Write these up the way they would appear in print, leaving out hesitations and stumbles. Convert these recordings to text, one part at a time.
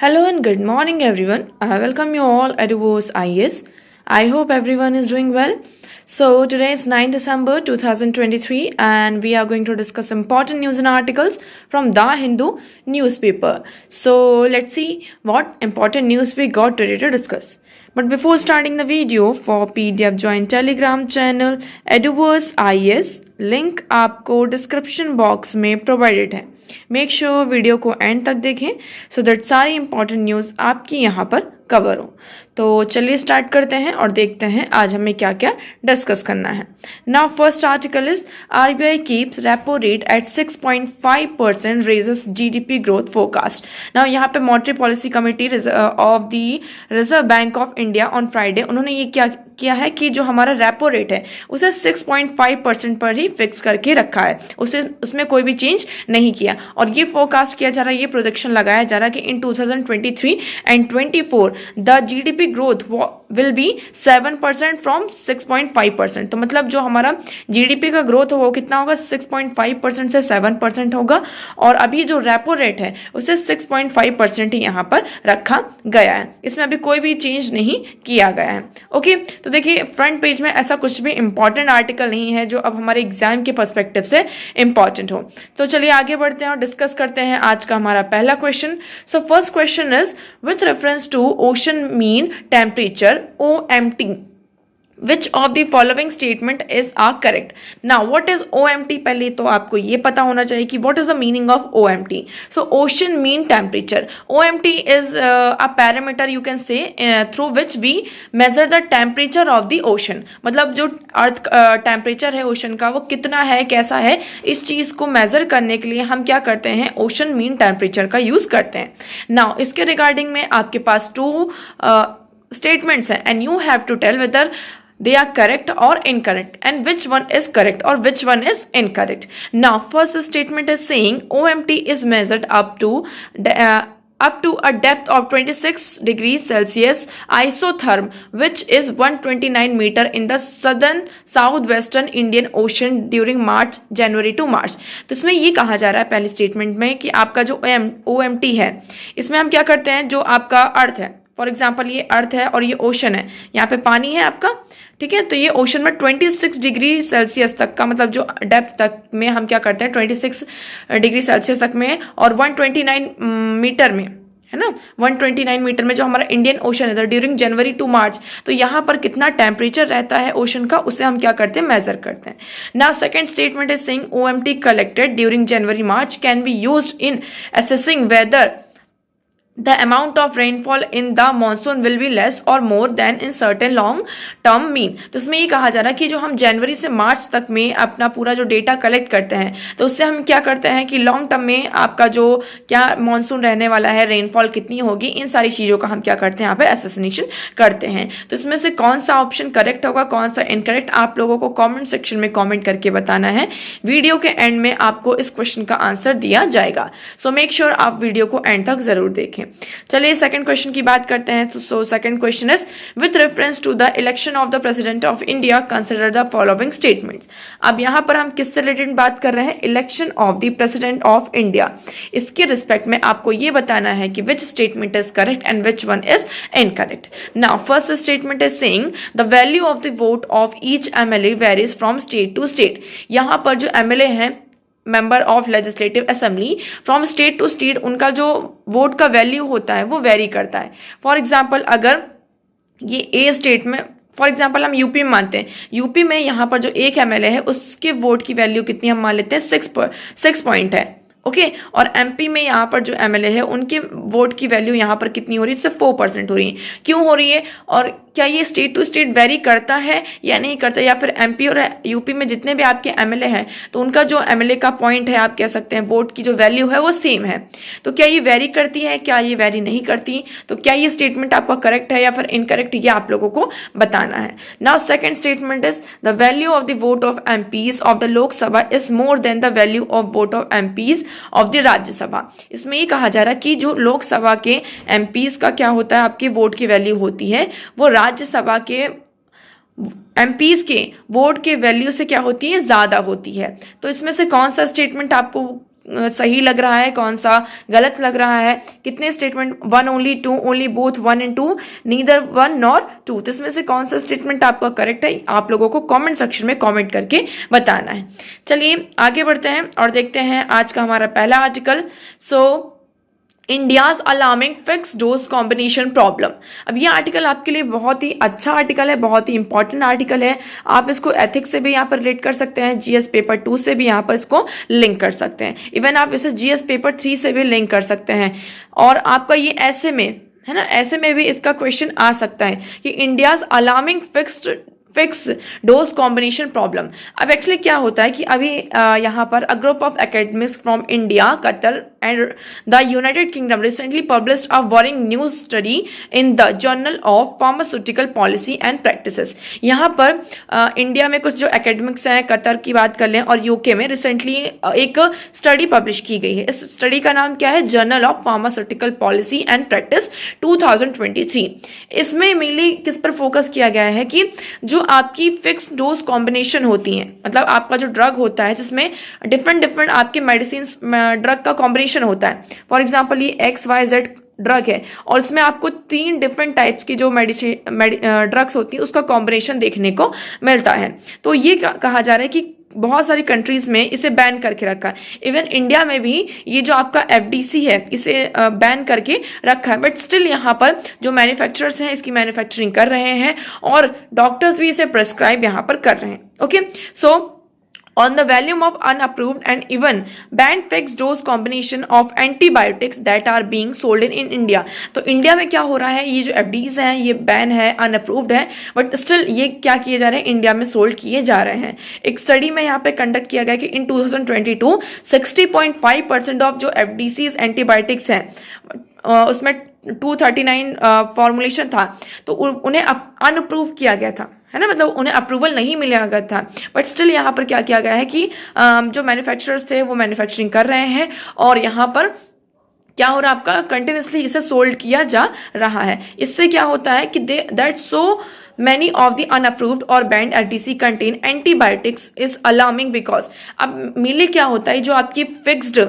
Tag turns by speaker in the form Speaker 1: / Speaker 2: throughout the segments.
Speaker 1: Hello and good morning, everyone. I welcome you all at Duos IS. I hope everyone is doing well. So, today is 9 December 2023, and we are going to discuss important news and articles from The Hindu newspaper. So, let's see what important news we got today to discuss. But before starting the video, for PDF join Telegram channel Eduverse IS. Link आपको description box में provided है. Make sure video को and तक देखें so that सारी important news आपकी यहाँ पर कवर हो. तो चलिए स्टार्ट करते हैं और देखते हैं आज हमें क्या क्या डिस्कस करना है. Now first article is RBI keeps repo rate at 6.5% raises GDP growth forecast. Now यहाँ पे monetary policy committee of the Reserve Bank of India on Friday उन्होंने ये क्या किया है कि जो हमारा रेपो रेट है उसे 6.5% पर ही फिक्स करके रखा है. उसमें कोई भी चेंज नहीं किया और ये फोरकास्ट किया जा रहा है, ये प्रोजेक्शन लगाया जा रहा है कि इन 2023 and 24 the GDP growth will be 7% from 6.5%. तो मतलब जो हमारा GDP का ग्रोथ हो वो कितना होगा, 6.5% से 7% होगा और अभी जो रेपो रेट है उसे 6.5% ही यहाँ पर रखा गया है. इसमें अभी कोई भी चेंज नहीं किया गया है. ओके, तो देखिए फ्रंट पेज में ऐसा कुछ भी इंपॉर्टेंट आर्टिकल नहीं है जो अब हमारे एग्जाम के पर्सपेक्टिव से इंपॉर्टेंट हो. तो चलिए आगे बढ़ते हैं और डिस्कस करते हैं आज का हमारा पहला question. So first question is with reference to ocean mean temperature OMT, which of the following statement is correct? Now what is OMT? पहले तो आपको ये पता होना चाहिए कि what is the meaning of OMT. So ocean mean temperature. OMT is a parameter you can say through which we measure the temperature of the ocean. मतलब जो अर्थ टेम्परेचर है ओशन का वो कितना है, कैसा है, इस चीज़ को मेजर करने के लिए हम क्या करते हैं, ओशन मीन टेम्परेचर का यूज़ करते हैं. नाउ इसके रिगार्डिंग में आपके पास टू statements हैं and you have to tell whether they are correct or incorrect and which one is correct or which one is incorrect. Now first statement is saying OMT is measured up to a depth of 26 degrees Celsius isotherm which is 129 meter in the southwestern Indian Ocean during January to March. तो इसमें ये कहा जा रहा है पहली statement में कि आपका जो OMT है इसमें हम क्या करते हैं, जो आपका अर्थ है, फॉर एग्जाम्पल ये अर्थ है और ये ओशन है, यहाँ पे पानी है आपका, ठीक है. तो ये ओशन में 26 डिग्री सेल्सियस तक का मतलब जो डेप्थ तक में हम क्या करते हैं 26 डिग्री सेल्सियस तक में और 129 मीटर में, है ना, 129 मीटर में जो हमारा इंडियन ओशन है ड्यूरिंग जनवरी टू मार्च, तो यहाँ पर कितना टेम्परेचर रहता है ओशन का उसे हम क्या करते हैं, मेजर करते हैं. Now second statement is saying OMT collected during January March can be used in assessing whether the amount of rainfall in the monsoon will be less or more than in certain long term mean. तो इसमें ये कहा जा रहा है कि जो हम जनवरी से मार्च तक में अपना पूरा जो डेटा कलेक्ट करते हैं तो उससे हम क्या करते हैं कि लॉन्ग टर्म में आपका जो क्या मानसून रहने वाला है, रेनफॉल कितनी होगी, इन सारी चीज़ों का हम क्या करते हैं यहाँ पे एसेसिनेशन करते हैं. तो इसमें से कौन सा ऑप्शन करेक्ट होगा, कौन सा इनकरेक्ट, आप लोगों को कॉमेंट सेक्शन में कॉमेंट करके बताना है. वीडियो के एंड में आपको इस क्वेश्चन का आंसर दिया जाएगा. सो मेक श्योर आप वीडियो को एंड तक जरूर देखें. चलिए सेकंड क्वेश्चन की बात करते हैं. तो so second question is with reference to the election of the president of India consider the following statements. अब यहां पर हम किससे रिलेटेड बात कर रहे हैं, election of the president of India. इसके रिस्पेक्ट में आपको ये बताना है कि which statement is correct and which one is incorrect. Now first statement is saying the value of the vote of each MLA varies from state to state. यहां पर जो MLA हैं, member of legislative assembly, from state to state उनका जो vote का value होता है वो वेरी करता है. फॉर एग्जाम्पल अगर ये ए स्टेट में, फॉर एग्जाम्पल हम यूपी में मानते हैं, यूपी में यहाँ पर जो एक MLA है उसके वोट की वैल्यू कितनी हम मान लेते हैं 6 पॉइंट है. ओके, और MP में यहाँ पर जो MLA है उनके वोट की वैल्यू यहाँ पर कितनी हो रही है, सिर्फ 4% हो रही है. क्यों हो रही है और क्या ये स्टेट टू स्टेट वेरी करता है या नहीं करता, या फिर MP और UP में जितने भी आपके MLA हैं तो उनका जो MLA का पॉइंट है, आप कह सकते हैं वोट की जो वैल्यू है वो सेम है. तो क्या ये वेरी करती है, क्या ये वेरी नहीं करती, तो क्या ये स्टेटमेंट आपका करेक्ट है या फिर इनकरेक्ट, ये आप लोगों को बताना है. Now second statement is the value of the vote of MPs of the Lok Sabha is more than the value of vote of MPs of the Rajya Sabha. इसमें ये कहा जा रहा है कि जो लोकसभा के MPs का क्या होता है, आपकी वोट की वैल्यू होती है वो राज्यसभा के MPs के वोट के वैल्यू से क्या होती है, ज्यादा होती है. तो इसमें से कौन सा स्टेटमेंट आपको सही लग रहा है, कौन सा गलत लग रहा है, कितने statement, 1 only, 2 only, both 1 and 2, neither 1 nor 2, तो इसमें से कौन सा स्टेटमेंट आपका करेक्ट है आप लोगों को कमेंट सेक्शन में कमेंट करके बताना है। चलिए आगे बढ़ते हैं और देखते हैं आज का हमारा पहला आर्टिकल। सो India's alarming fix dose combination problem. अब ये आर्टिकल आपके लिए बहुत ही अच्छा आर्टिकल है, बहुत ही इंपॉर्टेंट आर्टिकल है। आप इसको एथिक्स से भी यहाँ पर रिलेट कर सकते हैं, जीएस पेपर 2 से भी यहाँ पर इसको लिंक कर सकते हैं, इवन आप इसे जीएस पेपर 3 से भी लिंक कर सकते हैं। और आपका ये ऐसे में है ना, ऐसे में भी इसका क्वेश्चन आ सकता है कि India's alarming fix dose combination problem. अब एक्चुअली क्या होता है कि अभी यहाँ पर a group of academics from India, Qatar and the United kingdom recently published a warring news study in the journal of pharmaceutical policy and practices. यहाँ पर इंडिया में कुछ जो एकेडमिक्स हैं, कतर की बात कर लें और यूके में रिसेंटली एक स्टडी पब्लिश की गई है। इस स्टडी का नाम क्या है? Journal of pharmaceutical policy and practice 2023। इसमें मेनली किस पर फोकस किया गया है कि जो आपकी फिक्स डोज कॉम्बिनेशन होती हैं, मतलब आपका जो ड्रग होता है जिसमें डिफरेंट आपके मेडिसिन ड्रग का कॉम्बिनेशन होता है। फॉर एग्जांपल ये XYZ ड्रग है और इसमें आपको 3 डिफरेंट टाइप्स की जो ड्रग्स होती है उसका कॉम्बिनेशन देखने को मिलता है। तो ये कहा जा रहा है कि बहुत सारी कंट्रीज में इसे बैन करके रखा है, इवन इंडिया में भी ये जो आपका FDC है इसे बैन करके रखा है, बट स्टिल यहाँ पर जो मैन्युफैक्चरर्स हैं इसकी मैन्युफैक्चरिंग कर रहे हैं और डॉक्टर्स भी इसे प्रेस्क्राइब यहाँ पर कर रहे हैं। Okay, so on the volume of unapproved and even banned fixed dose combination of antibiotics that are being sold in India। तो इंडिया में क्या हो रहा है, ये जो FDs हैं ये बैन है, अनअप्रूव्ड है, बट स्टिल ये क्या किए जा रहे हैं, इंडिया में सोल्ड किए जा रहे हैं। एक स्टडी में यहाँ पे कंडक्ट किया गया कि इन 2022 60.5% ऑफ जो FDCs एंटीबायोटिक्स हैं उसमें 239 फॉर्मुलेशन था तो उन्हें अनअप्रूव किया गया था, है ना, मतलब उन्हें अप्रूवल नहीं मिला गया था, बट स्टिल यहाँ पर क्या किया गया है कि जो मैन्युफैक्चरर्स थे वो मैन्युफैक्चरिंग कर रहे हैं और यहाँ पर क्या हो रहा है, आपका कंटिन्यूसली इसे सोल्ड किया जा रहा है। इससे क्या होता है कि that so many of the unapproved or banned FDC contain antibiotics is alarming because अब मेनली क्या होता है, जो आपकी फिक्स्ड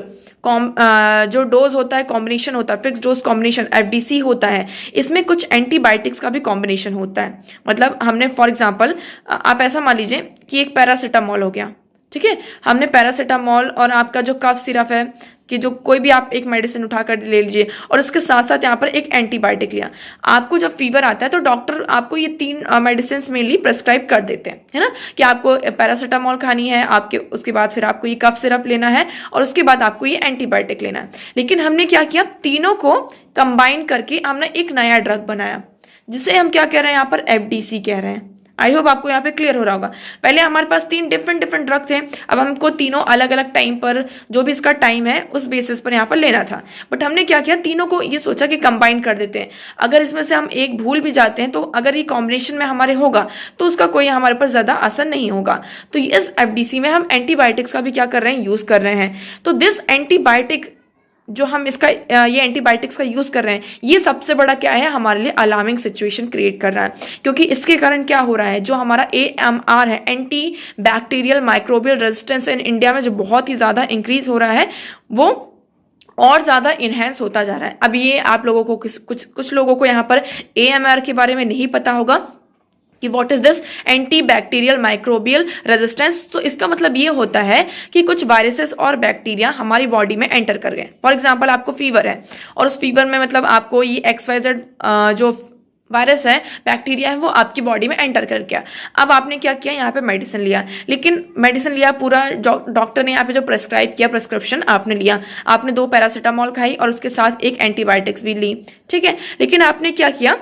Speaker 1: जो डोज होता है, कॉम्बिनेशन होता है, फिक्स डोज कॉम्बिनेशन FDC होता है, इसमें कुछ एंटीबायोटिक्स का भी कॉम्बिनेशन होता है। मतलब हमने फॉर एग्जांपल आप ऐसा मान लीजिए कि एक पैरासीटामोल हो गया, ठीक है, हमने पैरासीटामोल और आपका जो कफ सिरप है कि जो कोई भी आप एक मेडिसिन उठाकर ले लीजिए और उसके साथ साथ यहाँ पर एक एंटीबायोटिक लिया। आपको जब फीवर आता है तो डॉक्टर आपको ये 3 मेडिसिन मेनली प्रेस्क्राइब कर देते हैं, है ना, कि आपको पैरासीटामोल खानी है, आपके उसके बाद फिर आपको ये कफ सिरप लेना है और उसके बाद आपको ये एंटीबायोटिक लेना है। लेकिन हमने क्या किया, तीनों को कंबाइन करके हमने एक नया ड्रग बनाया जिसे हम क्या कह रहे हैं, यहाँ पर FDC कह रहे हैं। आई होप आपको यहाँ पे क्लियर हो रहा होगा। पहले हमारे पास 3 डिफरेंट ड्रग थे, अब हमको तीनों अलग अलग टाइम पर जो भी इसका टाइम है उस बेसिस पर यहाँ पर लेना था, बट हमने क्या किया, तीनों को ये सोचा कि कंबाइन कर देते हैं। अगर इसमें से हम एक भूल भी जाते हैं तो अगर ये कॉम्बिनेशन में हमारे होगा तो उसका कोई हमारे पर ज्यादा असर नहीं होगा। तो इस FDC में हम एंटीबायोटिक्स का भी क्या कर रहे हैं, यूज कर रहे हैं। तो दिस एंटीबायोटिक जो हम इसका ये एंटीबायोटिक्स का यूज कर रहे हैं, ये सबसे बड़ा क्या है, हमारे लिए अलार्मिंग सिचुएशन क्रिएट कर रहा है, क्योंकि इसके कारण क्या हो रहा है, जो हमारा AMR है, anti bacterial microbial resistance in India में जो बहुत ही ज्यादा इंक्रीज हो रहा है वो और ज्यादा इनहेंस होता जा रहा है। अब ये आप लोगों को कुछ लोगों को यहाँ पर AMR के बारे में नहीं पता होगा कि what is this anti bacterial microbial resistance. तो इसका मतलब ये होता है कि कुछ वायरसेस और बैक्टीरिया हमारी बॉडी में एंटर कर गए। फॉर एग्जांपल आपको फीवर है और उस फीवर में मतलब आपको ये XYZ जो वायरस है, बैक्टीरिया है, वो आपकी बॉडी में एंटर कर गया। अब आपने क्या किया, यहाँ पे मेडिसिन लिया, लेकिन मेडिसिन लिया पूरा डॉक्टर ने यहाँ पे जो प्रेस्क्राइब किया, प्रेस्क्रिप्शन आपने लिया, आपने 2 पैरासीटामोल खाई और उसके साथ एक एंटीबायोटिक्स भी ली, ठीक है, लेकिन आपने क्या किया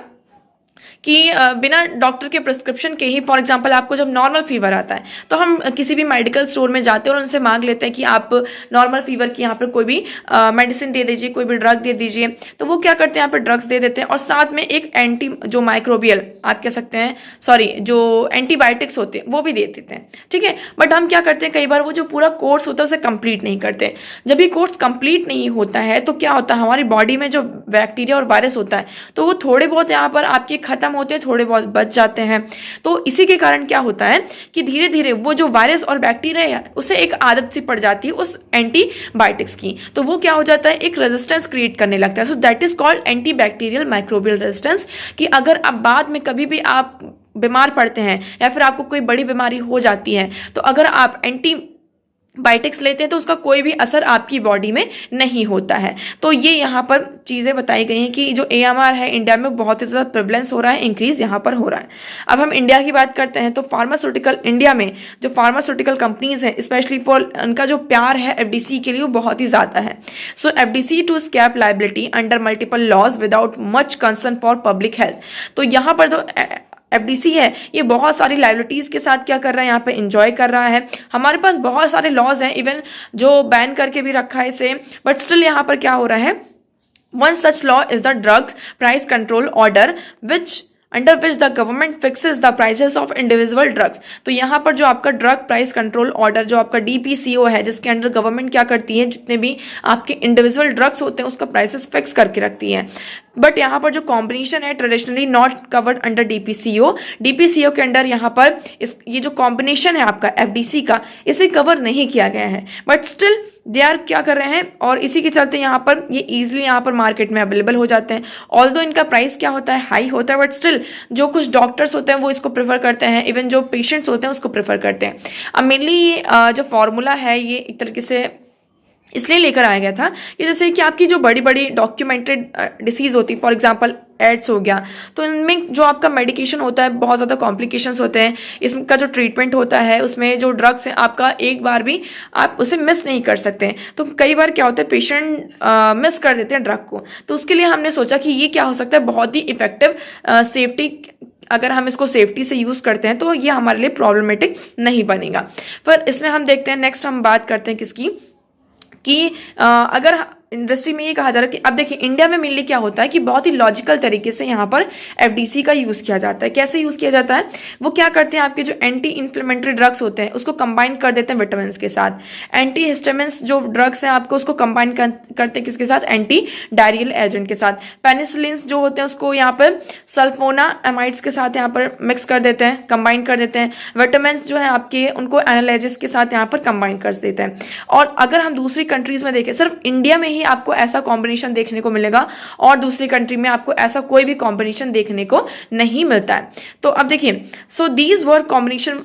Speaker 1: कि बिना डॉक्टर के प्रिस्क्रिप्शन के ही, फॉर एग्जांपल आपको जब नॉर्मल फीवर आता है तो हम किसी भी मेडिकल स्टोर में जाते हैं और उनसे मांग लेते हैं कि आप नॉर्मल फीवर की यहाँ पर कोई भी मेडिसिन दे दीजिए, कोई भी ड्रग दे दीजिए। तो वो क्या करते हैं, यहाँ पर ड्रग्स दे देते हैं और साथ में एक एंटी जो माइक्रोबियल आप कह सकते हैं, सॉरी, जो एंटीबायोटिक्स होते हैं वो भी दे देते हैं, ठीक है। बट हम क्या करते हैं, कई बार वो जो पूरा कोर्स होता है उसे कंप्लीट नहीं करते। जब ये कोर्स कंप्लीट नहीं होता है तो क्या होता है, हमारी बॉडी में जो बैक्टीरिया और वायरस होता है तो वो थोड़े बहुत यहाँ पर आपके खत्म होते हैं, थोड़े बहुत बच जाते हैं। तो इसी के कारण क्या होता है कि धीरे धीरे वो जो वायरस और बैक्टीरिया है उसे एक आदत सी पड़ जाती है उस एंटीबायोटिक्स की, तो वो क्या हो जाता है, एक रेजिस्टेंस क्रिएट करने लगता है। So that is called anti bacterial microbial resistance, कि अगर अब बाद में कभी भी आप बीमार पड़ते हैं या फिर आपको कोई बड़ी बीमारी हो जाती है, तो अगर आप एंटीबायोटिक्स लेते हैं तो उसका कोई भी असर आपकी बॉडी में नहीं होता है। तो ये यहाँ पर चीज़ें बताई गई हैं कि जो AMR है इंडिया में बहुत ही ज़्यादा प्रेवलेंस हो रहा है, इंक्रीज यहाँ पर हो रहा है। अब हम इंडिया की बात करते हैं तो फार्मास्यूटिकल, इंडिया में जो फार्मास्यूटिकल कंपनीज हैं स्पेशली फॉर उनका जो प्यार है FDC के लिए वो बहुत ही ज़्यादा है। So FDC to escape liability under multiple laws without much concern for public health. तो यहाँ पर जो FDC है ये बहुत सारी लाइबिलिटीज के साथ क्या कर रहा है, यहाँ पे एंजॉय कर रहा है। हमारे पास बहुत सारे लॉज हैं, इवन जो बैन करके भी रखा है इसे, बट स्टिल यहाँ पर क्या हो रहा है, one such law is the drugs price control order which under which the government fixes the prices of individual drugs. तो यहाँ पर जो आपका ड्रग प्राइस कंट्रोल ऑर्डर जो आपका DPCO है, जिसके अंडर गवर्नमेंट क्या करती है, जितने भी आपके इंडिविजुअल ड्रग्स होते हैं उसका प्राइसेस फिक्स करके रखती है। बट यहाँ पर जो कॉम्बिनेशन है traditionally not covered under DPCO के अंडर यहाँ पर ये जो कॉम्बिनेशन है आपका FDC का, इसे कवर नहीं किया गया है, बट स्टिल दे आर क्या कर रहे हैं, और इसी के चलते यहाँ पर ये इजिली यहाँ पर मार्केट में अवेलेबल हो जाते हैं। ऑल्दो इनका प्राइस क्या होता है, हाई होता है, बट स्टिल जो कुछ डॉक्टर्स होते हैं वो इसको प्रेफर करते हैं, इवन जो पेशेंट्स होते हैं उसको प्रेफर करते हैं। अब मेनली जो फॉर्मूला है ये एक तरीके से इसलिए लेकर आया गया था कि जैसे कि आपकी जो बड़ी बड़ी डॉक्यूमेंटेड डिसीज होती है, फॉर एग्जांपल एड्स हो गया, तो इनमें जो आपका मेडिकेशन होता है बहुत ज़्यादा कॉम्प्लिकेशंस होते हैं, इसका जो ट्रीटमेंट होता है उसमें जो ड्रग्स हैं आपका एक बार भी आप उसे मिस नहीं कर सकते। तो कई बार क्या होता है पेशेंट मिस कर देते हैं ड्रग को, तो उसके लिए हमने सोचा कि ये क्या हो सकता है, बहुत ही इफेक्टिव सेफ्टी, अगर हम इसको सेफ्टी से यूज़ करते हैं तो ये हमारे लिए प्रॉब्लमेटिक नहीं बनेगा। पर इसमें हम देखते हैं, नेक्स्ट हम बात करते हैं किसकी, कि अगर इंडस्ट्री में ये कहा जा रहा है कि अब देखिए इंडिया में मेनली क्या होता है कि बहुत ही लॉजिकल तरीके से यहाँ पर FDC का यूज किया जाता है। कैसे यूज किया जाता है, वो क्या करते हैं, आपके जो एंटी इन्फ्लेमेटरी ड्रग्स होते हैं उसको कंबाइन कर देते हैं विटामिन के साथ। एंटी हिस्टामिन्स जो ड्रग्स हैं आपको उसको कंबाइन करते हैं किसके साथ, एंटी डायरियल एजेंट के साथ। पेनिसिलिन्स जो होते हैं उसको यहाँ पर सल्फोनामाइड्स के साथ यहाँ पर मिक्स कर देते हैं, कंबाइन कर देते हैं। विटामिन जो है आपके उनको एनालाइजिस के साथ यहाँ पर कंबाइन कर देते हैं। और अगर हम दूसरी कंट्रीज में देखें, सिर्फ इंडिया में ही आपको ऐसा कॉम्बिनेशन देखने को मिलेगा और दूसरी कंट्री में आपको ऐसा कोई भी कॉम्बिनेशन देखने को नहीं मिलता है। तो अब देखिए, so these were combination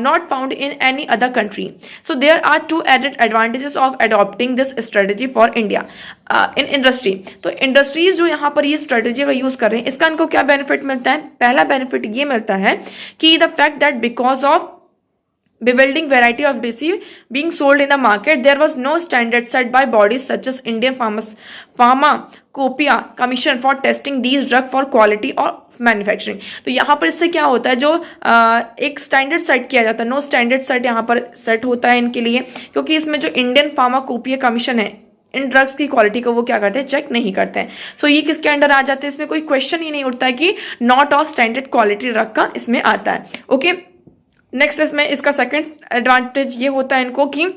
Speaker 1: not found in any other country, so there are two added advantages of adopting this strategy for India in industry. तो इंडस्ट्रीज जो यहाँ पर ये स्ट्रेटेजी का यूज कर रहे हैं, इसका इनको क्या बेनिफिट मिलता है, पहला बेनिफिट ये मिलता है कि the fact that because of bewildering variety of DC being sold in the market, there was no standard set by bodies such as Indian Pharmacopoeia Commission for testing these drugs for quality or manufacturing. तो यहाँ पर इससे क्या होता है, जो एक standard set किया जाता है, नो स्टैंडर्ड सेट यहाँ पर सेट होता है इनके लिए, क्योंकि इसमें जो इंडियन फार्माकोपिया कमीशन है इन ड्रग्स की क्वालिटी को वो क्या करते हैं, चेक नहीं करते हैं। सो ये किसके अंडर आ जाते हैं, इसमें कोई क्वेश्चन ही नहीं उठता है कि not of standard quality drug का इसमें आता है। ओके, नेक्स्ट इसमें इसका सेकंड एडवांटेज ये होता है इनको कि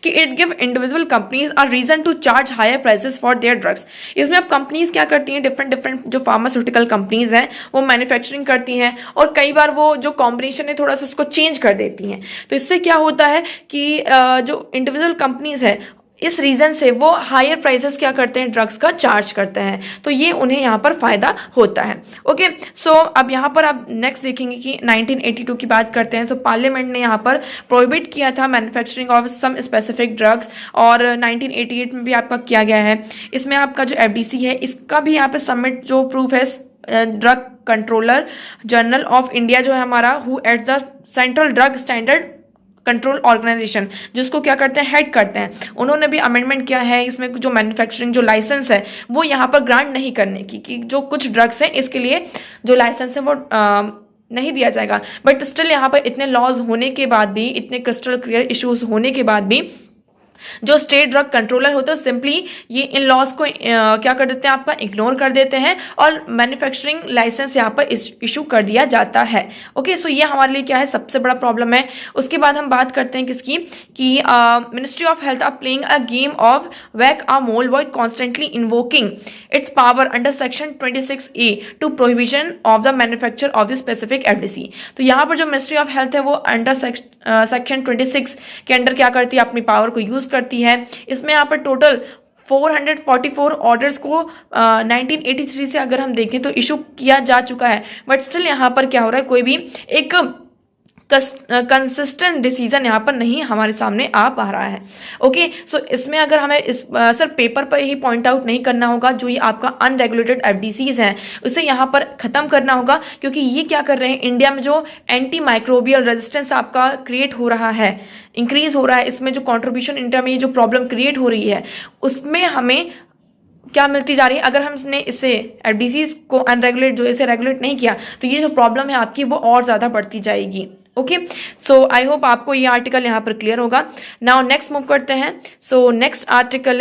Speaker 1: it give individual companies are reason to charge higher prices for their drugs. इसमें अब कंपनीज क्या करती हैं, डिफरेंट जो फार्मास्यूटिकल कंपनीज हैं वो मैन्युफैक्चरिंग करती हैं और कई बार वो जो कॉम्बिनेशन है थोड़ा सा उसको चेंज कर देती हैं। तो इससे क्या होता है कि जो इंडिविजुअल कंपनीज है इस रीजन से वो हायर प्राइसेस क्या करते हैं, ड्रग्स का चार्ज करते हैं, तो ये उन्हें यहाँ पर फायदा होता है। ओके, सो अब यहाँ पर आप नेक्स्ट देखेंगे कि 1982 की बात करते हैं। तो पार्लियामेंट ने यहाँ पर प्रोहिबिट किया था manufacturing of some specific drugs, और 1988 में भी आपका किया गया है। इसमें आपका जो FDC है इसका भी यहाँ पर सबमिट जो प्रूफ है drug controller general of India जो है हमारा, who at the central drug standard control organisation, जिसको क्या करते हैं, हेड करते हैं, उन्होंने भी अमेंडमेंट किया है इसमें जो मैन्युफैक्चरिंग जो लाइसेंस है वो यहाँ पर ग्रांट नहीं करने की, कि जो कुछ ड्रग्स हैं इसके लिए जो लाइसेंस है वो नहीं दिया जाएगा। बट स्टिल यहाँ पर इतने लॉज होने के बाद भी, इतने क्रिस्टल क्लियर इश्यूज होने के बाद भी जो स्टेट ड्रग कंट्रोलर होता है सिंपली ये इन लॉज को क्या कर देते हैं, आपका इग्नोर कर देते हैं और मैन्युफैक्चरिंग लाइसेंस यहाँ पर इशू कर दिया जाता है। ओके, सो ये हमारे लिए क्या है, सबसे बड़ा प्रॉब्लम है। उसके बाद हम बात करते हैं किसकी, कि ministry of health are playing a game of whack a mole by constantly invoking its power under section 26A to prohibition of the manufacture of the specific FDC. तो यहाँ पर जो मिनिस्ट्री ऑफ हेल्थ है वो under section 26 के under क्या करती है, अपनी पावर को यूज करती है। इसमें यहाँ पर टोटल 444 ऑर्डर्स को 1983 से अगर हम देखें तो इशू किया जा चुका है, बट स्टिल यहाँ पर क्या हो रहा है, कोई भी एक कंसिस्टेंट डिसीजन यहाँ पर नहीं हमारे सामने आ पा रहा है। ओके, सो इसमें अगर हमें इस सर पेपर पर ही पॉइंट आउट नहीं करना होगा, जो ये आपका अनरेगुलेटेड एफडीसीज हैं उसे यहाँ पर खत्म करना होगा, क्योंकि ये क्या कर रहे हैं, इंडिया में जो एंटी माइक्रोबियल रेजिस्टेंस आपका क्रिएट हो रहा है, इंक्रीज हो रहा है, इसमें जो कॉन्ट्रीब्यूशन इंडिया में ये जो प्रॉब्लम क्रिएट हो रही है उसमें हमें क्या मिलती जा रही है। अगर हमने इसे एफडीसीज को अनरेगुलेट जो इसे रेगुलेट नहीं किया तो ये जो प्रॉब्लम है आपकी वो और ज्यादा बढ़ती जाएगी। ओके, सो आई होप आपको ये आर्टिकल यहाँ पर क्लियर होगा। नाउ नेक्स्ट मूव करते हैं। So next article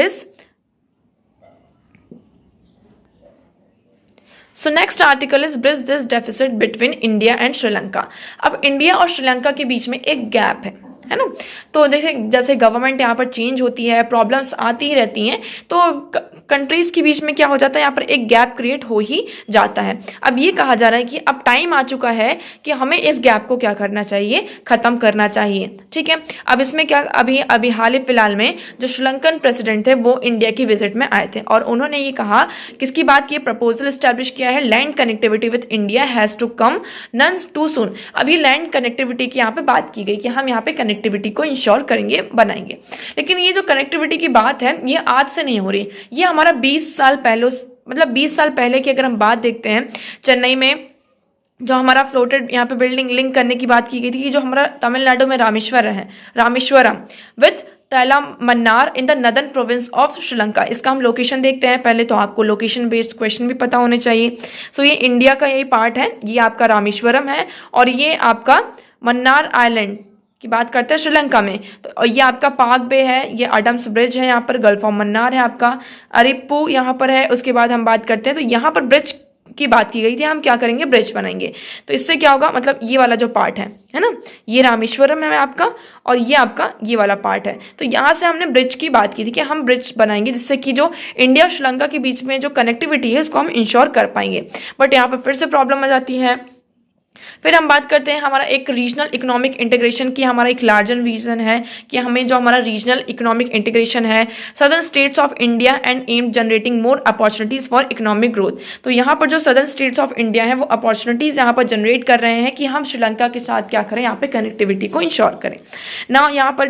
Speaker 1: is bridge this deficit between India and Sri Lanka. अब इंडिया और श्रीलंका के बीच में एक गैप है ना। तो जैसे गवर्नमेंट यहाँ पर चेंज होती है, प्रॉब्लम्स आती ही रहती हैं, तो कंट्रीज के बीच में क्या हो जाता है, यहाँ पर एक गैप क्रिएट हो ही जाता है। अब ये कहा जा रहा है कि अब टाइम आ चुका है कि हमें इस गैप को क्या करना चाहिए, खत्म करना चाहिए। ठीक है, अब इसमें क्या, अभी हाल ही फिलहाल में जो श्रीलंकन प्रेसिडेंट थे वो इंडिया की विजिट में आए थे और उन्होंने ये कहा, किसकी बात की, प्रपोजल स्टैब्लिश किया है, land connectivity with India has to come none too soon. अभी लैंड कनेक्टिविटी की यहाँ पे बात की गई कि हम यहाँ पे कनेक्टिविटी को इंश्योर करेंगे, बनाएंगे। लेकिन ये जो कनेक्टिविटी की बात है ये आज से नहीं हो रही, ये हमारा 20 साल पहले, मतलब 20 साल पहले की अगर हम बात देखते हैं, चेन्नई में जो हमारा फ्लोटेड यहाँ पे बिल्डिंग लिंक करने की बात की गई थी, जो हमारा तमिलनाडु में Rameswaram with Talaimannar in the northern province of Sri Lanka. इसका हम लोकेशन देखते हैं पहले, तो आपको लोकेशन बेस्ड क्वेश्चन भी पता होने चाहिए। सो ये इंडिया का यही पार्ट है, ये आपका रामेश्वरम है और ये आपका मन्नार आइलैंड की बात करते हैं श्रीलंका में। तो ये आपका पाक बे है, ये अडम्स ब्रिज है, यहाँ पर गल्फ ऑफ मन्नार है, आपका अरिप्पू यहाँ पर है। उसके बाद हम बात करते हैं, तो यहाँ पर ब्रिज की बात की गई थी, हम क्या करेंगे, ब्रिज बनाएंगे। तो इससे क्या होगा, मतलब ये वाला जो पार्ट है ना, ये रामेश्वरम है आपका और ये आपका ये वाला पार्ट है। तो यहाँ से हमने ब्रिज की बात की थी कि हम ब्रिज बनाएंगे जिससे कि जो इंडिया और श्रीलंका के बीच में जो कनेक्टिविटी है उसको हम इंश्योर कर पाएंगे। बट यहाँ पर फिर से प्रॉब्लम आ जाती है। फिर हम बात करते हैं हमारा एक रीजनल इकोनॉमिक इंटीग्रेशन की, हमारा एक लार्जर विजन है कि हमें जो हमारा रीजनल इकोनॉमिक इंटीग्रेशन है, southern states of India and aim generating more opportunities for economic growth. तो यहाँ पर जो सदर्न स्टेट्स ऑफ इंडिया है वो अपॉर्चुनिटीज यहाँ पर जनरेट कर रहे हैं कि हम श्रीलंका के साथ क्या करें, यहाँ पे कनेक्टिविटी को इंश्योर करें ना। यहाँ पर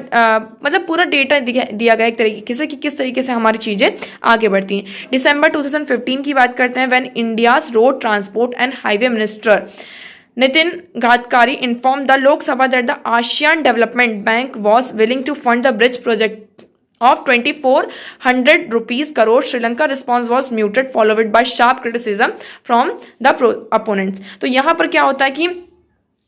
Speaker 1: मतलब पूरा डेटा दिया गया एक तरीके से कि किस तरीके से हमारी चीजें आगे बढ़ती हैं। दिसंबर 2015 की बात करते हैं, when India's road transport and highway minister Nitin Gadkari informed the Lok Sabha that the ASEAN Development Bank was willing to fund the bridge project of 2400 rupees crore. Sri Lanka response was muted, followed by sharp criticism from the opponents. तो यहाँ पर क्या होता है कि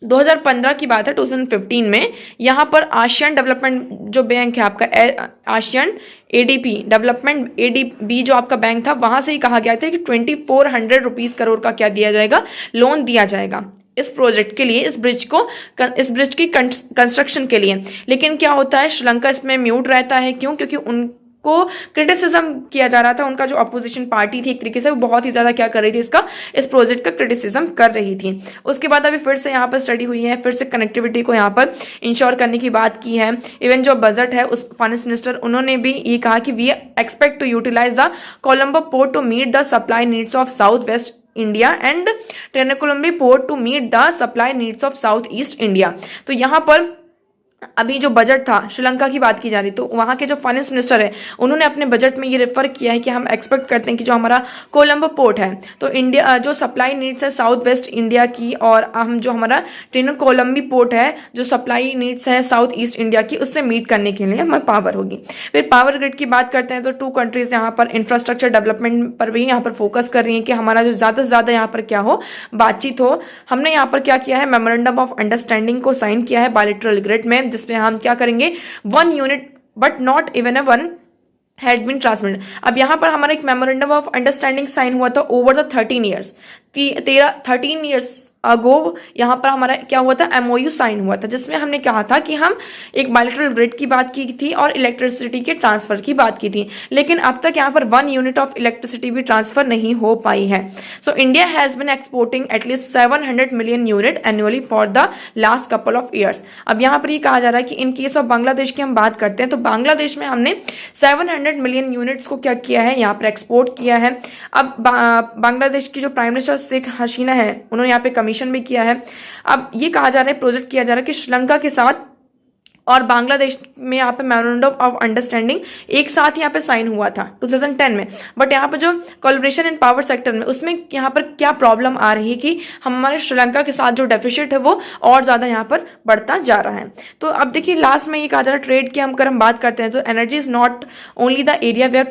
Speaker 1: 2015 की बात है, 2015 में यहाँ पर आशियान डेवलपमेंट जो बैंक है आपका, आशियान एडीपी डेवलपमेंट एडीबी जो आपका बैंक था, वहां से ही कहा गया था कि 2400 रुपीज करोड़ का क्या दिया जाएगा, लोन दिया जाएगा इस प्रोजेक्ट के लिए, इस ब्रिज की कंस्ट्रक्शन के लिए। लेकिन क्या होता है, श्रीलंका इसमें म्यूट रहता है। क्यों? क्योंकि उनको क्रिटिसिज्म किया जा रहा था, उनका जो अपोजिशन पार्टी थी एक तरीके से वो बहुत ही ज्यादा क्या कर रही थी, इस प्रोजेक्ट का क्रिटिसिज्म कर रही थी। उसके बाद अभी फिर से यहाँ पर स्टडी हुई है, फिर से कनेक्टिविटी को यहाँ पर इंश्योर करने की बात की है। इवन जो बजट है उस फाइनेंस मिनिस्टर उन्होंने भी ये कहा कि we expect to utilise the Colombo port to meet the supply needs of south west India and Trincomalee port to meet the supply needs of south east India. तो यहाँ पर अभी जो बजट था, श्रीलंका की बात की जा रही, तो वहां के जो फाइनेंस मिनिस्टर है उन्होंने अपने बजट में ये रेफर किया है कि हम एक्सपेक्ट करते हैं कि जो हमारा कोलंबो पोर्ट है, तो इंडिया जो सप्लाई नीड्स है साउथ वेस्ट इंडिया की, और हम जो हमारा टेरनकोलम्बी पोर्ट है जो सप्लाई नीड्स है साउथ ईस्ट इंडिया की, उससे मीट करने के लिए हमें पावर होगी। फिर पावर ग्रिड की बात करते हैं, तो 2 कंट्रीज यहाँ पर इंफ्रास्ट्रक्चर डेवलपमेंट पर भी यहाँ पर फोकस कर रही है कि हमारा जो ज्यादा से ज्यादा यहाँ पर क्या हो, बातचीत हो। हमने यहाँ पर क्या किया है, मेमोरेंडम ऑफ अंडरस्टैंडिंग को साइन किया है बायलैटरल ग्रिड में, जिसमें हम क्या करेंगे, but not even a one had been transmitted. अब यहाँ पर हमारा एक मेमोरेंडम ऑफ अंडरस्टैंडिंग साइन हुआ था over the 13 years, 13 years ago यहाँ पर हमारा क्या हुआ था, एमओयू साइन हुआ था, जिसमें हमने कहा था कि हम एक बायलैटरल ग्रिड की बात की थी और इलेक्ट्रिसिटी के ट्रांसफर की बात की थी, लेकिन अब तक यहाँ पर 1 यूनिट ऑफ इलेक्ट्रिसिटी भी ट्रांसफर नहीं हो पाई है। So India has been exporting at least 700 million unit annually for the last couple of years. अब यहाँ पर ये कहा जा रहा है कि इन केस ऑफ बांग्लादेश की हम बात करते हैं तो बांग्लादेश में हमने 700 मिलियन यूनिट्स को क्या किया है, यहाँ पर एक्सपोर्ट किया है। अब बांग्लादेश की जो प्राइम मिनिस्टर शेख हसीना है उन्होंने यहाँ पे कमीशन भी किया है। अब ये कहा जा रहा है, प्रोजेक्ट किया जा रहा है कि श्रीलंका के साथ और बांग्लादेश में यहाँ पे मेमोरेंडम ऑफ अंडरस्टैंडिंग एक साथ यहाँ पे साइन हुआ था 2010 में, बट यहाँ पे जो कोलैबोरेशन इन पावर सेक्टर में उसमें यहाँ पर क्या प्रॉब्लम आ रही है कि हमारे श्रीलंका के साथ जो डेफिसिट है वो और ज्यादा यहाँ पर बढ़ता जा रहा है। तो अब देखिए लास्ट में ये कहा जा रहा है ट्रेड की अगर हम बात करते हैं तो energy is not only the area where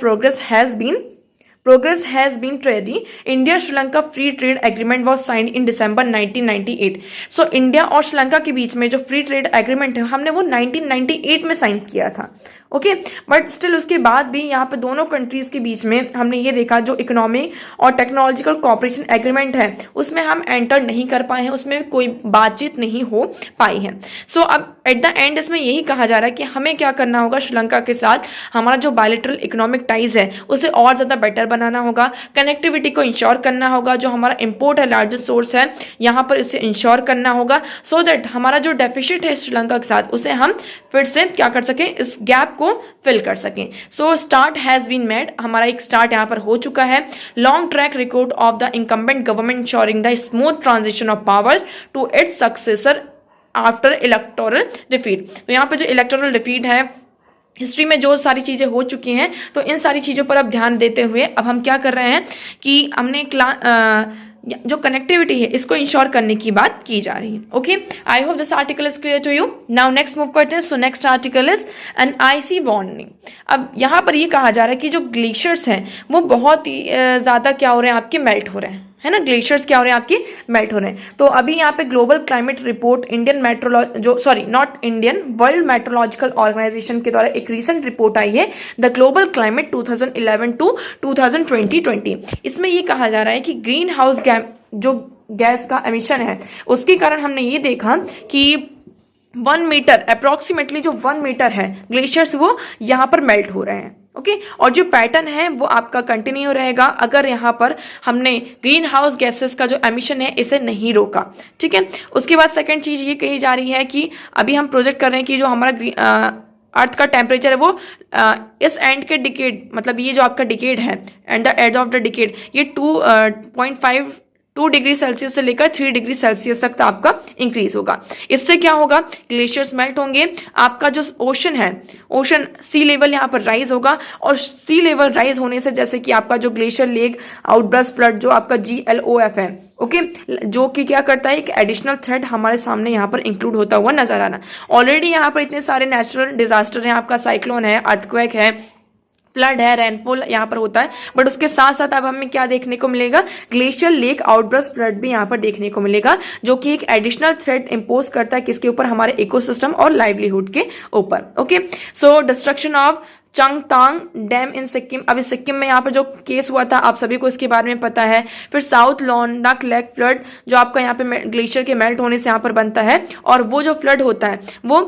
Speaker 1: progress has been trade. India Sri Lanka free trade agreement was signed in December 1998. So India और श्रीलंका के बीच में जो फ्री ट्रेड एग्रीमेंट है हमने वो 1998 में साइन किया था। ओके, बट स्टिल उसके बाद भी यहाँ पे दोनों कंट्रीज के बीच में हमने ये देखा जो इकोनॉमिक और टेक्नोलॉजिकल कोऑपरेशन एग्रीमेंट है उसमें हम एंटर नहीं कर पाए हैं, उसमें कोई बातचीत नहीं हो पाई है। सो अब एट द एंड इसमें यही कहा जा रहा है कि हमें क्या करना होगा, श्रीलंका के साथ हमारा जो बायलैटरल इकोनॉमिक टाइज है उसे और ज़्यादा बेटर बनाना होगा, कनेक्टिविटी को इंश्योर करना होगा, जो हमारा इम्पोर्ट है लार्जेस्ट सोर्स है यहाँ पर इसे इंश्योर करना होगा, सो दैट हमारा जो डेफिसिट है श्रीलंका के साथ उसे हम फिर से क्या कर सकें, इस गैप को फिल कर सकें। So start has been made, हमारा एक स्टार्ट यहाँ पर हो चुका है। Long track record of the incumbent government ensuring the smooth transition of power to its successor after electoral defeat. तो यहाँ पे जो इलेक्टोरल डिफीट है हिस्ट्री में जो सारी चीज़ें हो चुकी हैं तो इन सारी चीज़ों पर अब ध्यान देते हुए अब हम क्या कर रहे हैं कि हमने जो कनेक्टिविटी है इसको इंश्योर करने की बात की जा रही है। Okay, I hope this article is clear to you. Now next move करते हैं। So next article is an icy warning. अब यहाँ पर ये कहा जा रहा है कि जो ग्लेशियर्स हैं वो बहुत ही ज़्यादा क्या हो रहे हैं, आपके मेल्ट हो रहे हैं, है ना, ग्लेशियर्स क्या हो रहे हैं, आपकी मेल्ट हो रहे हैं। तो अभी यहाँ पे global climate report world meteorological organisation के द्वारा एक रीसेंट रिपोर्ट आई है, द ग्लोबल क्लाइमेट 2011 टू 2020। इसमें ये कहा जा रहा है कि ग्रीन हाउस जो गैस का एमिशन है उसके कारण हमने ये देखा कि 1 मीटर अप्रोक्सीमेटली जो 1 मीटर है ग्लेशियर्स वो यहाँ पर मेल्ट हो रहे हैं। ओके, और जो पैटर्न है वो आपका कंटिन्यू रहेगा अगर यहाँ पर हमने ग्रीन हाउस गैसेस का जो एमिशन है इसे नहीं रोका। ठीक है, उसके बाद सेकंड चीज ये कही जा रही है कि अभी हम प्रोजेक्ट कर रहे हैं कि जो हमारा अर्थ का टेम्परेचर है वो इस एंड के डिकेड, मतलब ये जो आपका डिकेड है and the end of the decade, ये 2 डिग्री सेल्सियस से लेकर 3 डिग्री सेल्सियस तक आपका इंक्रीज होगा। इससे क्या होगा, ग्लेशियर्स मेल्ट होंगे, आपका जो ओशन है, ओशन सी लेवल यहाँ पर राइज होगा, और सी लेवल राइज होने से जैसे कि आपका जो ग्लेशियर लेक आउटबर्स्ट फ्लड जो आपका GLOF है, ओके, जो कि क्या करता है, एक एडिशनल थ्रेट हमारे सामने यहाँ पर इंक्लूड होता हुआ नजर आना। ऑलरेडी यहाँ पर इतने सारे नेचुरल डिजास्टर हैं, आपका साइक्लोन है, अर्थक्वेक है, फ्लड है, रेनफॉल यहाँ पर होता है, बट उसके साथ साथ अब हमें क्या देखने को मिलेगा, ग्लेशियर लेक आउटबर्स्ट फ्लड भी यहाँ पर देखने को मिलेगा, जो कि एक एडिशनल थ्रेट इंपोज करता है किसके ऊपर, हमारे इकोसिस्टम और लाइवलीहुड के ऊपर। Okay, so destruction of Chungthang dam in Sikkim. अभी सिक्किम में यहाँ पर जो केस हुआ था आप सभी को इसके बारे में पता है। फिर साउथ लोनाक लेक फ्लड जो आपका यहाँ पे ग्लेशियर के मेल्ट होने से यहाँ पर बनता है, और वो जो फ्लड होता है वो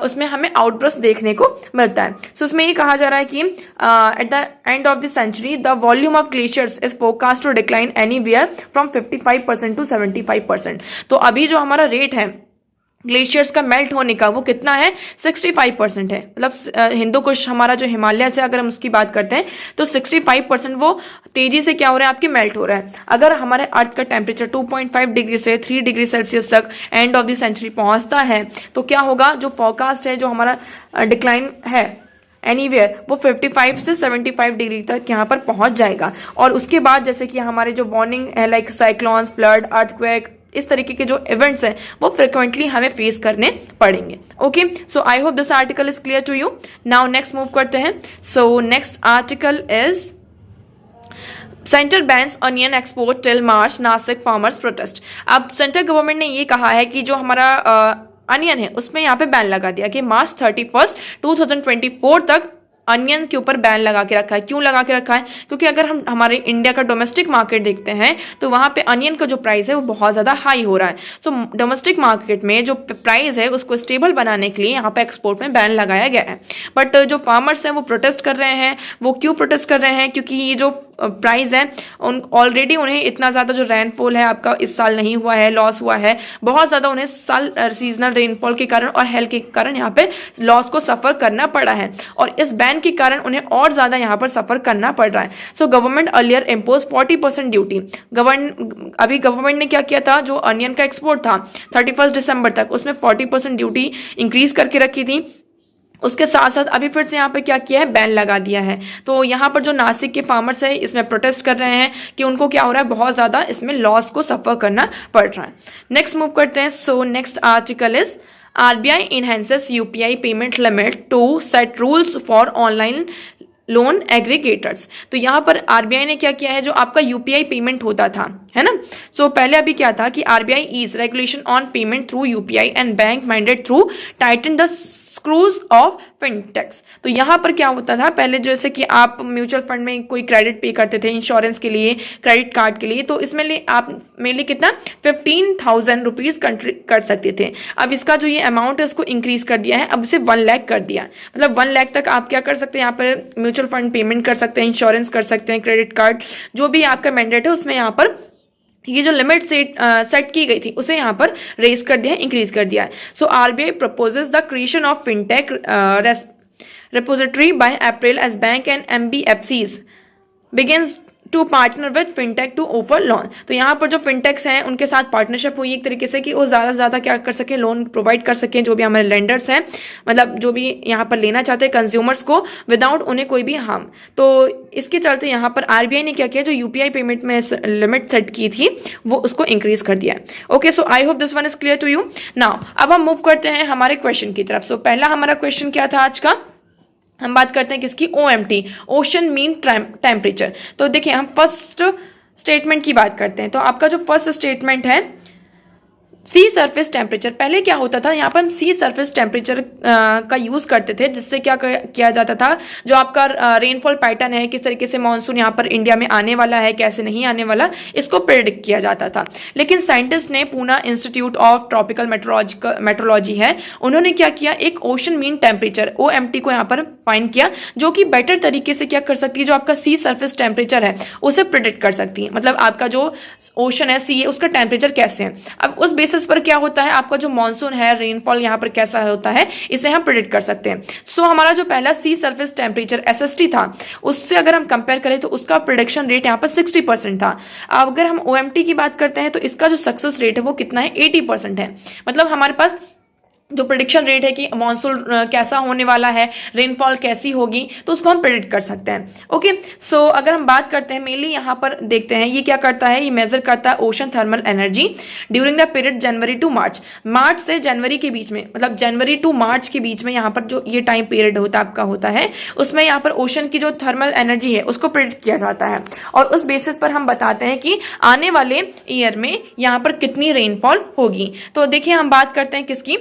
Speaker 1: उसमें हमें आउटबर्स्ट देखने को मिलता है। सो उसमें ये कहा जा रहा है कि at the end of the century the volume of glaciers is forecast to decline anywhere from 55% to 75%। तो अभी जो हमारा रेट है ग्लेशियर्स का मेल्ट होने का वो कितना है, 65% है। मतलब हिंदू कुश हमारा जो हिमालय से अगर हम उसकी बात करते हैं तो 65% वो तेजी से क्या हो रहा है, आपकी मेल्ट हो रहा है। अगर हमारे अर्थ का टेम्परेचर 2.5 डिग्री से 3 डिग्री सेल्सियस तक एंड ऑफ द सेंचुरी पहुंचता है तो क्या होगा, जो फोरकास्ट है, जो हमारा डिक्लाइन है एनीवेयर, वो 55 से 75 डिग्री तक यहाँ पर पहुंच जाएगा। और उसके बाद जैसे कि हमारे जो वार्निंग है लाइक साइक्लोन्स, फ्लड, अर्थक्वेक, इस तरीके के जो इवेंट्स हैं वो फ्रिक्वेंटली हमें फेस करने पड़ेंगे। Okay, so I hope this article is clear to you. Now next move करते हैं। So next article is centre bans onion export till March, Nashik farmers protest. अब सेंट्रल गवर्नमेंट ने ये कहा है कि जो हमारा अनियन है उसमें यहाँ पे बैन लगा दिया कि मार्च 31 2024 तक अनियन के ऊपर बैन लगा के रखा है। क्यों लगा के रखा है? क्योंकि अगर हम हमारे इंडिया का डोमेस्टिक मार्केट देखते हैं तो वहां पे अनियन का जो प्राइस है वो बहुत ज़्यादा हाई हो रहा है। सो डोमेस्टिक मार्केट में जो प्राइस है उसको स्टेबल बनाने के लिए यहाँ पे एक्सपोर्ट में बैन लगाया गया है। बट जो फार्मर्स हैं वो प्रोटेस्ट कर रहे हैं। वो क्यों प्रोटेस्ट कर रहे हैं? क्योंकि ये जो प्राइस है ऑलरेडी उन्हें इतना ज़्यादा जो रेनफॉल है आपका इस साल नहीं हुआ है, लॉस हुआ है बहुत ज़्यादा उन्हें साल सीजनल रेनफॉल के कारण और हेल्थ के कारण यहाँ पे लॉस को सफ़र करना पड़ा है और इस बैन के कारण उन्हें और ज़्यादा यहाँ पर सफ़र करना पड़ रहा है। So government earlier impose 40% duty. अभी गवर्नमेंट ने क्या किया था, जो अनियन का एक्सपोर्ट था 31 दिसंबर तक उसमें 40% ड्यूटी इंक्रीज करके रखी थी। उसके साथ साथ अभी फिर से यहाँ पे क्या किया है, बैन लगा दिया है। तो यहाँ पर जो नासिक के फार्मर्स है इसमें प्रोटेस्ट कर रहे हैं कि उनको क्या हो रहा है, बहुत ज़्यादा इसमें लॉस को सफ़र करना पड़ रहा है। नेक्स्ट मूव करते हैं। So next article is RBI enhances UPI payment limit to set rules for online loan aggregators. तो यहाँ पर आरबीआई ने क्या किया है, जो आपका यूपीआई पेमेंट होता था है ना, सो पहले अभी क्या था कि RBI is regulation on payment through UPI and bank mandate through tighten the screws of fintechs. तो यहाँ पर क्या होता था, पहले जैसे कि आप म्यूचुअल फंड में कोई क्रेडिट पे करते थे इंश्योरेंस के लिए, क्रेडिट कार्ड के लिए, तो इसमें आप मेनली कितना 15,000 रुपीज कर सकते थे। अब इसका जो ये अमाउंट है उसको इंक्रीज कर दिया है, अब इसे 1 लाख कर दिया। मतलब 1 लाख तक आप क्या कर सकते हैं, यहाँ पर म्यूचुअल फंड पेमेंट कर सकते हैं, इंश्योरेंस कर सकते हैं, क्रेडिट कार्ड जो भी आपका मैंडेट है उसमें यहाँ पर ये जो लिमिट सेट की गई थी उसे यहाँ पर रेज कर दिया है, इंक्रीज कर दिया है। सो RBI proposes the creation of fintech repository by April as bank and MBFCs begins to partner with fintech to offer loan. तो यहाँ पर जो फिनटेक्स हैं उनके साथ पार्टनरशिप हुई एक तरीके से कि वो ज़्यादा से ज़्यादा क्या कर सकें, लोन प्रोवाइड कर सकें जो भी हमारे लेंडर्स हैं, मतलब जो भी यहाँ पर लेना चाहते हैं कंज्यूमर्स को विदाउट उन्हें कोई भी हार्म। तो इसके चलते यहाँ पर आरबीआई ने क्या किया, जो यूपीआई पेमेंट में लिमिट सेट की थी वो उसको इंक्रीज कर दिया है। Okay, so I hope this one is clear to you. Now अब हम मूव करते हैं हमारे क्वेश्चन की तरफ। सो पहला हमारा क्वेश्चन क्या था आज का, हम बात करते हैं किसकी, ओएमटी, ओशन मीन टेम्परेचर। तो देखिए हम फर्स्ट स्टेटमेंट की बात करते हैं। तो आपका जो फर्स्ट स्टेटमेंट है सी सरफेस टेम्परेचर, पहले क्या होता था यहाँ पर हम सी सरफेस टेम्परेचर का यूज करते थे, जिससे क्या किया जाता था, जो आपका रेनफॉल पैटर्न है, किस तरीके से मानसून यहाँ पर इंडिया में आने वाला है, कैसे नहीं आने वाला, इसको प्रेडिक्ट किया जाता था। लेकिन साइंटिस्ट ने Poona institute of tropical metrology है, उन्होंने क्या किया, एक ओशन मीन टेम्परेचर OMT को यहाँ पर फाइंड किया, जो कि बेटर तरीके से क्या कर सकती है, जो आपका सी सरफेस टेम्परेचर है उसे प्रेडिक्ट कर सकती है। मतलब आपका जो ओशन है, सी है, उसका टेम्परेचर कैसे है। अब उस बेसिस पर क्या होता है, आपका जो मॉनसून है, रेनफॉल यहाँ पर कैसा होता है, इसे हम प्रेडिक्ट कर सकते हैं। सो हमारा जो पहला सी सरफेस टेम्परेचर SST था, उससे अगर हम कंपेयर करें तो उसका प्रेडिक्शन रेट यहाँ पर 60% था। अब अगर हम OMT की बात करते हैं तो इसका जो सक्सेस रेट है वो कितना है, 80% है। मतलब हमारे पास जो प्रेडिक्शन रेट है कि मॉनसून कैसा होने वाला है, रेनफॉल कैसी होगी, तो उसको हम प्रेडिक्ट कर सकते हैं। ओके, सो अगर हम बात करते हैं मेनली यहाँ पर देखते हैं ये क्या करता है, ये मेजर करता है ocean thermal energy during the period January to March, मार्च से जनवरी के बीच में, मतलब जनवरी टू मार्च के बीच में यहाँ पर जो ये टाइम पीरियड होता आपका होता है, उसमें यहाँ पर ओशन की जो थर्मल एनर्जी है उसको प्रेडिक्ट किया जाता है और उस बेसिस पर हम बताते हैं कि आने वाले ईयर में यहाँ पर कितनी रेनफॉल होगी। तो देखिए हम बात करते हैं किसकी,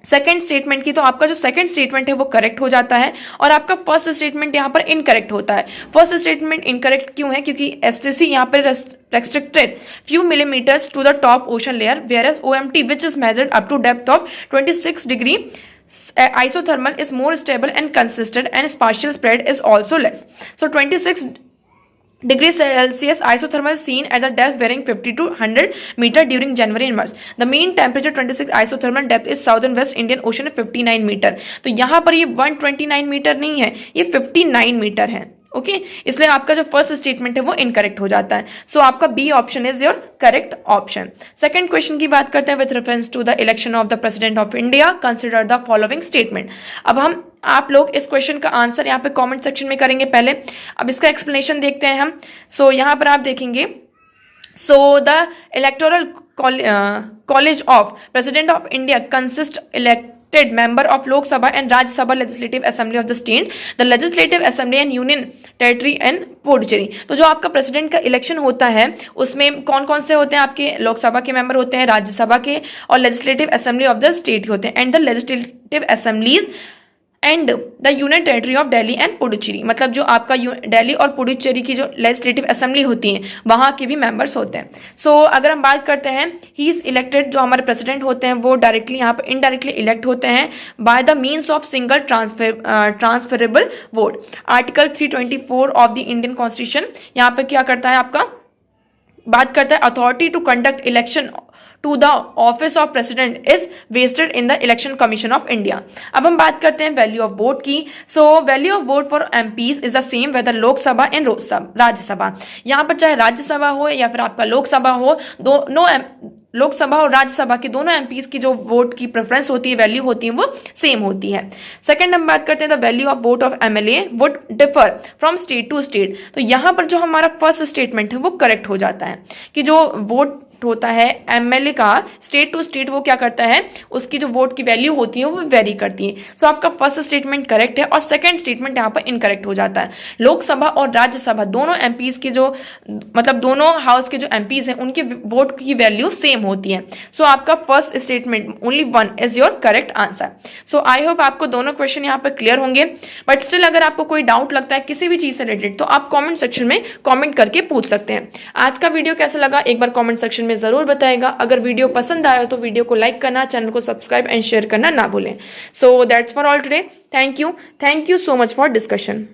Speaker 1: सेकेंड स्टेटमेंट की। तो आपका जो सेकंड स्टेटमेंट है वो करेक्ट हो जाता है और आपका फर्स्ट स्टेटमेंट यहाँ पर इनकरेक्ट होता है। फर्स्ट स्टेटमेंट इनकरेक्ट क्यों है, क्योंकि STC यहाँ पर restricted few millimeters to the top ocean layer, whereas OMT which is measured up to depth of 26 degree isothermal is more stable and consistent and spatial spread is also less. So 26 degree Celsius isothermal seen at the depth varying 50 to 100 meter during January and March. The mean temperature 26 isothermal depth is southern west Indian Ocean 59 metre. तो यहाँ पर ये 129 metre नहीं है, ये 59 metre है। Okay, इसलिए आपका जो फर्स्ट स्टेटमेंट है वो इनकरेक्ट हो जाता है। सो आपका B option is your correct option. Second question की बात करते हैं with reference to the election of the president of India, consider the following statement. अब हम आप लोग इस क्वेश्चन का आंसर यहाँ पे कमेंट सेक्शन में करेंगे पहले, अब इसका एक्सप्लेनेशन देखते हैं हम। सो यहाँ पर आप देखेंगे, so the electoral college of president of India consist elected member of Lok Sabha and Rajya Sabha Legislative Assembly of the state, the Legislative Assembly and Union Territory and Puducherry. तो जो आपका प्रेसिडेंट का इलेक्शन होता है उसमें कौन कौन से होते हैं, आपके लोकसभा के मेंबर होते हैं, राज्यसभा के, और legislative assembly of the state होते हैं, and the legislative assemblies and the union territory of Delhi and Puducherry. मतलब जो आपका दिल्ली और पुडुचेरी की जो लेजिस्लेटिव असेंबली होती है वहां के भी मेंबर्स होते हैं। सो अगर हम बात करते हैं, ही इज इलेक्टेड, जो हमारे प्रेसिडेंट होते हैं वो डायरेक्टली यहाँ पर इनडायरेक्टली इलेक्ट होते हैं by the means of single transferable vote. Article 324 of the Indian constitution यहाँ पे क्या करता है, आपका बात करता है authority to conduct election to the office of president is vested in the election commission of India. अब हम बात करते हैं वैल्यू ऑफ वोट की। So value of vote for MPs is the same whether Lok Sabha and Rajya Sabha. यहाँ पर चाहे राज्यसभा हो या फिर आपका लोकसभा हो, दोनों लोकसभा और राज्यसभा के दोनों एमपीज की जो वोट की प्रेफरेंस होती है, वैल्यू होती है, वो सेम होती है। सेकंड हम बात करते हैं the value of vote of MLA would differ from state to state. तो यहां पर जो हमारा फर्स्ट स्टेटमेंट है वो करेक्ट हो जाता है कि जो वोट होता है एमएलए का स्टेट टू स्टेट, वो क्या करता है, उसकी जो वोट की वैल्यू होती है वो वेरी करती है। सो आपका फर्स्ट स्टेटमेंट करेक्ट है और सेकंड स्टेटमेंट यहाँ पर इनकरेक्ट हो जाता है। लोकसभा और राज्यसभा दोनों एमपीज के जो, मतलब दोनों हाउस के जो एमपीज हैं उनके वोट की वैल्यू सेम होती है। सो आपका first statement only one is your correct answer. So I hope आपको दोनों क्वेश्चन यहाँ पर क्लियर होंगे, बट स्टिल अगर आपको कोई डाउट लगता है किसी भी चीज से रिलेटेड तो आप कॉमेंट सेक्शन में कॉमेंट करके पूछ सकते हैं। आज का वीडियो कैसा लगा एक बार कॉमेंट सेक्शन में जरूर बताएगा। अगर वीडियो पसंद आया तो वीडियो को लाइक करना, चैनल को सब्सक्राइब एंड शेयर करना ना भूलें। So that's for all today. Thank you so much for discussion.